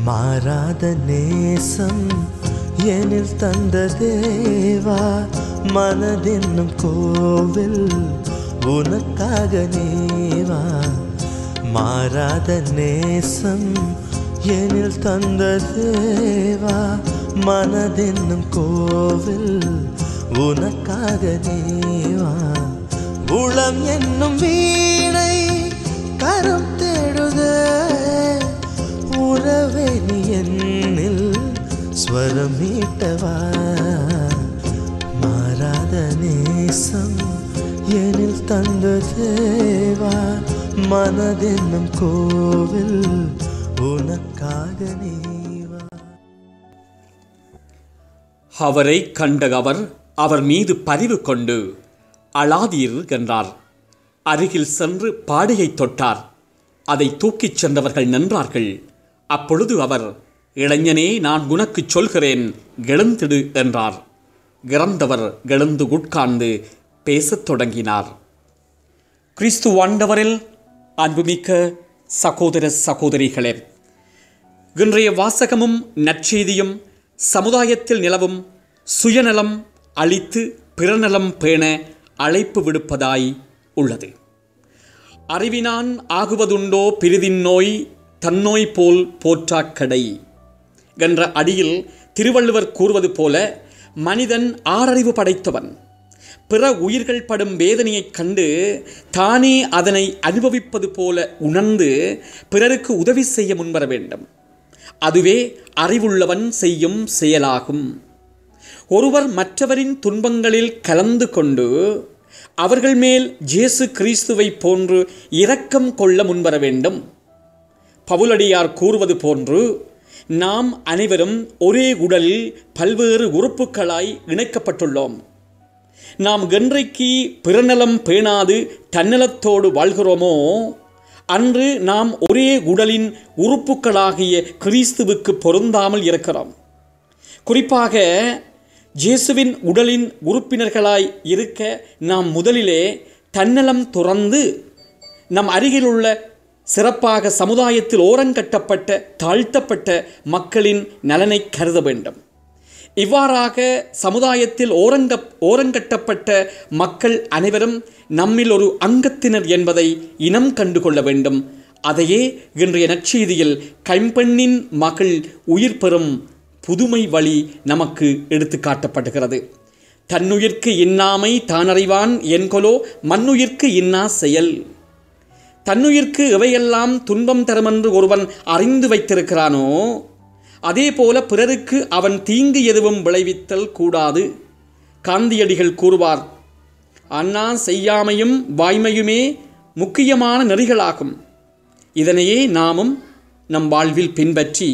மாறாத நேசம் எனில் தந்த தேவா, மனதென்னும் கோவில் உனக்காக நேவா. மாறாத நேசம் எனில் தந்த தேவா, மனதென்னும் கோவில் உனக்காக நேவா. உளம் என்னும் வீணை கரம் தேடுதே, உறவே நீ என்னில் ஸ்வரம் மீட்டவா. மாறாத நேசம் எனில் தந்த தேவா, மனதென்னும் கோவில் உனக்காக நீவா. அவரை கண்ட அவர் மீது பரிவு கொண்டு அழாதீர் என்றார். அருகில் சென்று பாடையை தொட்டார். அதை தூக்கிச் சென்றவர்கள் நின்றார்கள். அப்பொழுது அவர், இளைஞனே, நான் உனக்குச் சொல்கிறேன், எழுந்திடு என்றார். இறந்தவர் எழுந்து உட்கார்ந்து பேசத் தொடங்கினார். கிறிஸ்து ஆண்டவரில் அன்புமிக்க சகோதர சகோதரிகளே, இன்றைய வாசகமும் நற்செய்தியும் சமுதாயத்தில் நிலவும் சுயநலம் அழித்து பிறநலம் பேண அழைப்பு விடுப்பதாய் உள்ளது. அறிவினான் ஆகுவதுண்டோ பிரிதின் நோய், தன்னோய் போல் போற்றாக்கடை என்ற அடியில் திருவள்ளுவர் கூறுவது போல, மனிதன் ஆறறிவு படைத்தவன். பிற உயிர்கள் படும் வேதனையைக் கண்டு தானே அதனை அனுபவிப்பது போல உணர்ந்து பிறருக்கு உதவி செய்ய முன்வர வேண்டும். அதுவே அறிவுள்ளவன் செய்யும் செயலாகும். ஒருவர் மற்றவரின் துன்பங்களில் கலந்து கொண்டு அவர்கள் மேல் இயேசு கிறிஸ்துவை போன்று இரக்கம் கொள்ள முன்வர வேண்டும். பவுலடியார் கூறுவது போன்று, நாம் அனைவரும் ஒரே உடலில் பல்வேறு உறுப்புகளாய் இணைக்கப்பட்டுள்ளோம். நாம் என்றைக்கு பிறநலம் பேணாது தன்னலத்தோடு வாழ்கிறோமோ அன்று நாம் ஒரே உடலின் உறுப்புகளாகிய கிறிஸ்துவுக்கு பொருந்தாமல் இருக்கிறோம். குறிப்பாக இயேசுவின் உடலின் உறுப்பினர்களாய் இருக்க நாம் முதலிலே தன்னலம் துறந்து நம் அருகிலுள்ள சிறப்பாக சமுதாயத்தில் ஓரங்கட்டப்பட்ட தாழ்த்தப்பட்ட மக்களின் நலனை கருத வேண்டும். இவ்வாறாக சமுதாயத்தில் ஓரங்கட்டப்பட்ட மக்கள் அனைவரும் நம்மில் ஒரு அங்கத்தினர் என்பதை இனம் கண்டுகொள்ள வேண்டும். அதையே இன்றைய நற்செய்தியில் கைம்பெண்ணின் மகள் உயிர் பெறும் புதுமை வழி நமக்கு எடுத்து காட்டப்படுகிறது. தன்னுயிர்க்கு இன்னாமை தானறிவான் என்கொலோ மண்ணுயிர்க்கு இன்னா செயல். தன்னுயிர்க்கு எவையெல்லாம் துன்பம் தருமென்று ஒருவன் அறிந்து வைத்திருக்கிறானோ அதே போல பிறருக்கு அவன் தீங்கு எதுவும் விளைவித்தல் கூடாது. காந்தியடிகள் கூறுவார், அண்ணா செய்யாமையும் வாய்மையுமே முக்கியமான நெறிகளாகும். இதனையே நாமும் நம் வாழ்வில் பின்பற்றி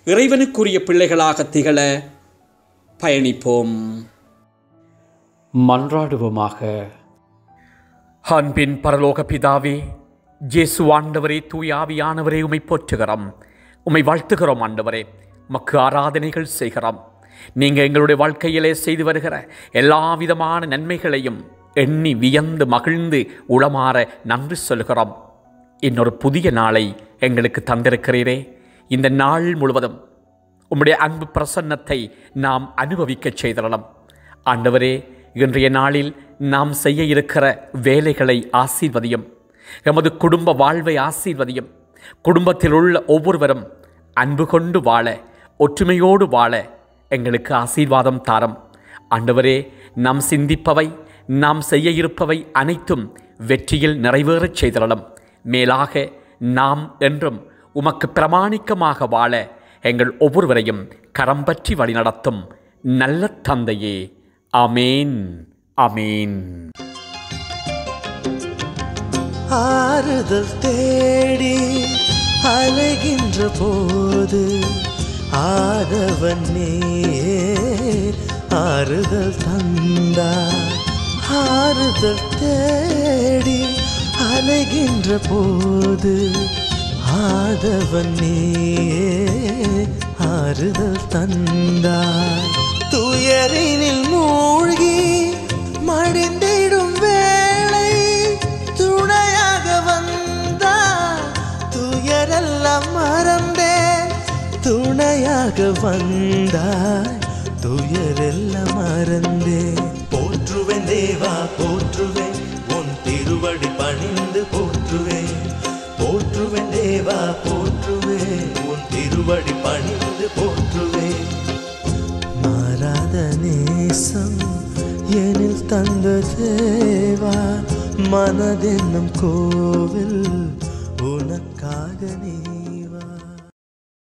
இறைவனுக்குரிய பிள்ளைகளாக திகழ பயணிப்போம். மன்றாடுவோமாக. அன்பின் பரலோக பிதாவே, இயேசு ஆண்டவரே, தூய ஆவியானவரே, உம்மை போற்றுகிறோம், உம்மை வாழ்த்துகிறோம். ஆண்டவரே, மக்கு ஆராதனைகள் செய்கிறோம். நீங்கள் எங்களுடைய வாழ்க்கையிலே செய்து வருகிற எல்லா விதமான நன்மைகளையும் எண்ணி வியந்து மகிழ்ந்து உளமாற நன்றி சொல்கிறோம். இன்னொரு புதிய நாளை எங்களுக்கு தந்திருக்கிறீரே. இந்த நாள் முழுவதும் உம்முடைய அன்பு பிரசன்னத்தை நாம் அனுபவிக்கச் செய்திடலாம். ஆண்டவரே, இன்றைய நாளில் நாம் செய்ய இருக்கிற வேலைகளை ஆசீர்வதியும். எமது குடும்ப வாழ்வை ஆசீர்வதியும். குடும்பத்தில் உள்ள ஒவ்வொருவரும் அன்பு கொண்டு வாழ, ஒற்றுமையோடு வாழ எங்களுக்கு ஆசீர்வாதம் தாரும். ஆண்டவரே, நாம் சிந்திப்பவை, நாம் செய்ய இருப்பவை அனைத்தும் வெற்றியில் நிறைவேறச் செய்திடலாம். மேலாக நாம் என்றும் உமக்கு பிரமாணிக்கமாக வாழ எங்கள் ஒவ்வொருவரையும் கரம் பற்றி வழிநடத்தும் நல்ல தந்தையே. ஆமேன், ஆமேன். ஆறுதல் தேடி அலைகின்ற போது ஆதவன் நீர் ஆறுதல் தந்தார். ஆறுதல் தேடி அலைகின்ற போது ஆதவன் நீர் ஆறுதல் தந்தார். துயரினில் மூழ்கி மடிந்திடும் வேளை துணையாக வந்தார். துயரெல்லாம் மறந்தேன் துணையாக வந்தாய், துயரெல்லாம் மறந்தேன். போற்றுவேன் தேவா போற்றுவேன், உன் திருவடி பணிந்து போற்றுவேன். போற்றுவேன் தேவா போற்றுவேன், உன் திருவடி பணிந்து போற்றுவேன். மாறாத நேசம் எனில் தந்த தேவா, மனதென்னும் கோவில் உனக்காக நீ